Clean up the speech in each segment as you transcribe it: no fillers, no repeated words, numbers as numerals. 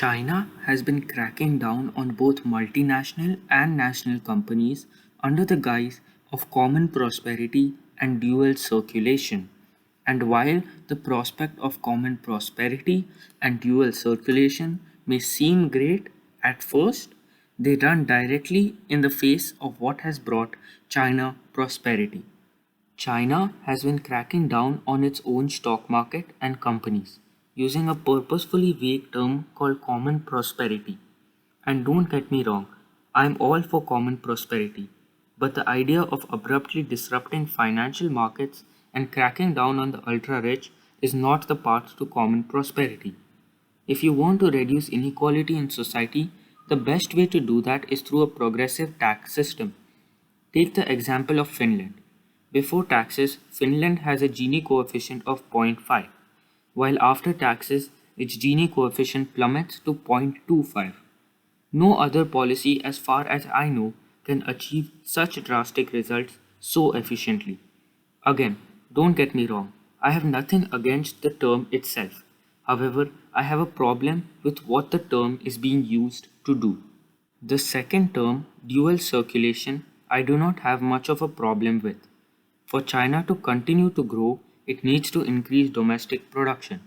China has been cracking down on both multinational and national companies under the guise of common prosperity and dual circulation. And while the prospect of common prosperity and dual circulation may seem great at first, they run directly in the face of what has brought China prosperity. China has been cracking down on its own stock market and companies using a purposefully vague term called common prosperity. And don't get me wrong, I'm all for common prosperity, but the idea of abruptly disrupting financial markets and cracking down on the ultra rich is not the path to common prosperity. If you want to reduce inequality in society, the best way to do that is through a progressive tax system. Take the example of Finland. Before taxes, Finland has a Gini coefficient of 0.5, while after taxes, its Gini coefficient plummets to 0.25. No other policy, as far as I know, can achieve such drastic results so efficiently. Again, don't get me wrong, I have nothing against the term itself. However, I have a problem with what the term is being used to do. The second term, dual circulation, I do not have much of a problem with. For China to continue to grow, it needs to increase domestic production.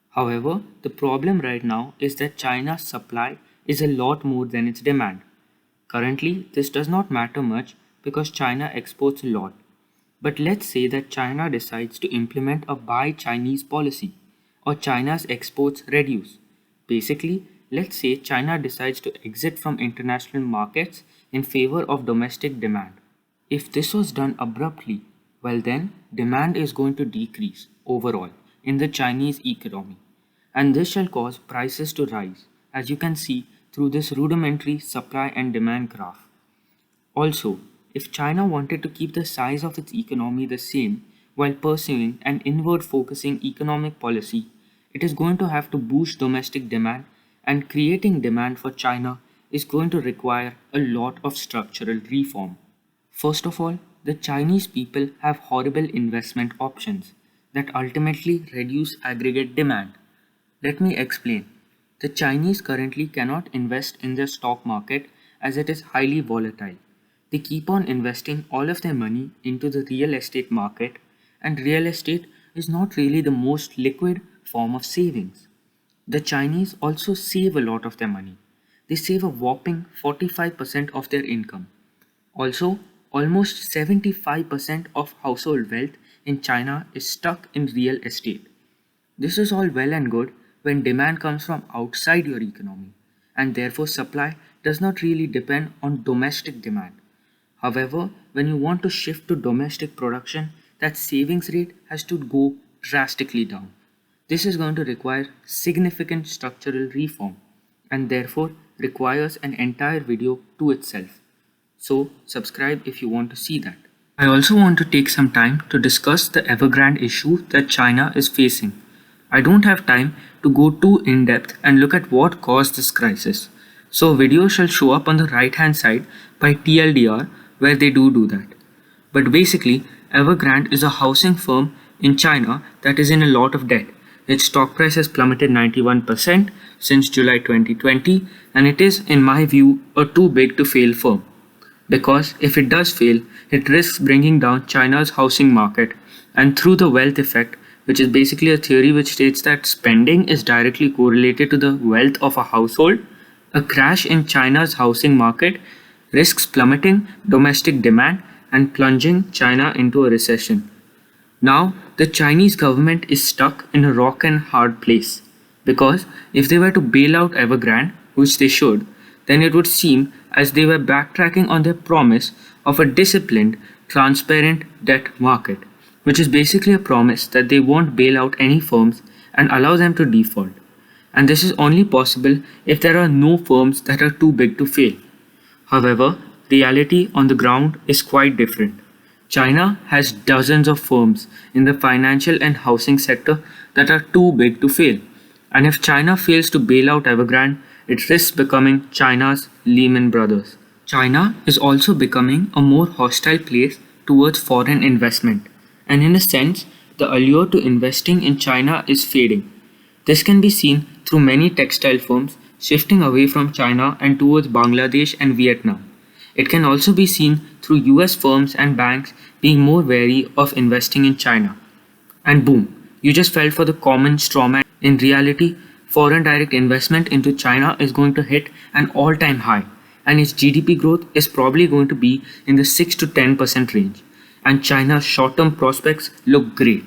However, the problem right now is that China's supply is a lot more than its demand. Currently, this does not matter much because China exports a lot. But let's say that China decides to implement a buy Chinese policy, or China's exports reduce. Basically, let's say China decides to exit from international markets in favor of domestic demand. If this was done abruptly, well then demand is going to decrease overall in the Chinese economy, and this shall cause prices to rise, as you can see through this rudimentary supply and demand graph. Also, if China wanted to keep the size of its economy the same while pursuing an inward focusing economic policy, it is going to have to boost domestic demand, and creating demand for China is going to require a lot of structural reform. First of all, the Chinese people have horrible investment options that ultimately reduce aggregate demand. Let me explain. The Chinese currently cannot invest in their stock market as it is highly volatile. They keep on investing all of their money into the real estate market, and real estate is not really the most liquid form of savings. The Chinese also save a lot of their money. They save a whopping 45% of their income. Also, almost 75% of household wealth in China is stuck in real estate. This is all well and good when demand comes from outside your economy, and therefore supply does not really depend on domestic demand. However, when you want to shift to domestic production, that savings rate has to go drastically down. This is going to require significant structural reform, and therefore requires an entire video to itself. So subscribe if you want to see that. I also want to take some time to discuss the Evergrande issue that China is facing. I don't have time to go too in depth and look at what caused this crisis. So a video shall show up on the right hand side by TLDR where they do that. But basically, Evergrande is a housing firm in China that is in a lot of debt. Its stock price has plummeted 91% since July 2020, and it is, in my view, a too big to fail firm. Because if it does fail, it risks bringing down China's housing market, and through the wealth effect, which is basically a theory which states that spending is directly correlated to the wealth of a household, a crash in China's housing market risks plummeting domestic demand and plunging China into a recession. Now, the Chinese government is stuck in a rock and hard place, because if they were to bail out Evergrande, which they should, then it would seem as they were backtracking on their promise of a disciplined, transparent debt market, which is basically a promise that they won't bail out any firms and allow them to default. And this is only possible if there are no firms that are too big to fail. However, reality on the ground is quite different. China has dozens of firms in the financial and housing sector that are too big to fail. And if China fails to bail out Evergrande, it risks becoming China's Lehman Brothers. China is also becoming a more hostile place towards foreign investment, and in a sense, the allure to investing in China is fading. This can be seen through through many textile firms shifting away from China and towards Bangladesh and Vietnam. It can also be seen through US firms and banks being more wary of investing in China. And boom, you just fell for the common strawman. In reality, foreign direct investment into China is going to hit an all-time high, and its GDP growth is probably going to be in the 6 to 10% range, and China's short-term prospects look great.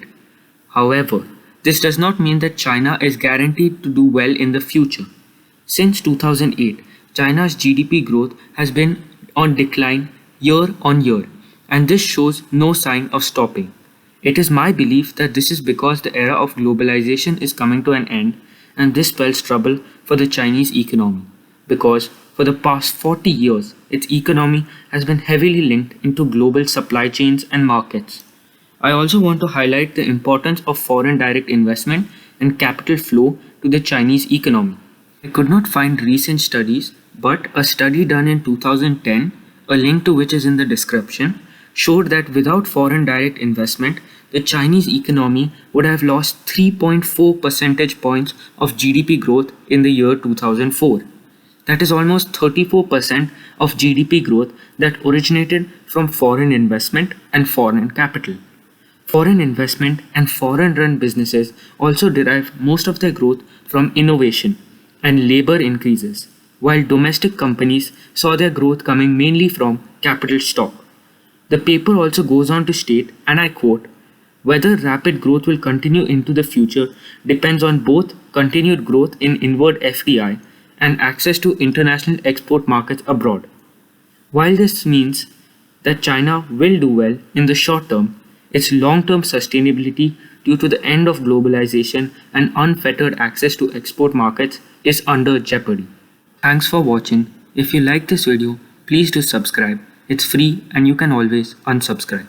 However, this does not mean that China is guaranteed to do well in the future. Since 2008, China's GDP growth has been on decline year on year, and this shows no sign of stopping. It is my belief that this is because the era of globalization is coming to an end, and this spells trouble for the Chinese economy. Because for the past 40 years, its economy has been heavily linked into global supply chains and markets. I also want to highlight the importance of foreign direct investment and capital flow to the Chinese economy. I could not find recent studies, but a study done in 2010, a link to which is in the description, showed that without foreign direct investment, the Chinese economy would have lost 3.4 percentage points of GDP growth in the year 2004. That is almost 34% of GDP growth that originated from foreign investment and foreign capital. Foreign investment and foreign run businesses also derive most of their growth from innovation and labor increases, while domestic companies saw their growth coming mainly from capital stock. The paper also goes on to state, and I quote, whether rapid growth will continue into the future depends on both continued growth in inward FDI and access to international export markets abroad. While this means that China will do well in the short term, its long-term sustainability due to the end of globalization and unfettered access to export markets is under jeopardy. Thanks for watching. If you like this video, please do subscribe. It's free and you can always unsubscribe.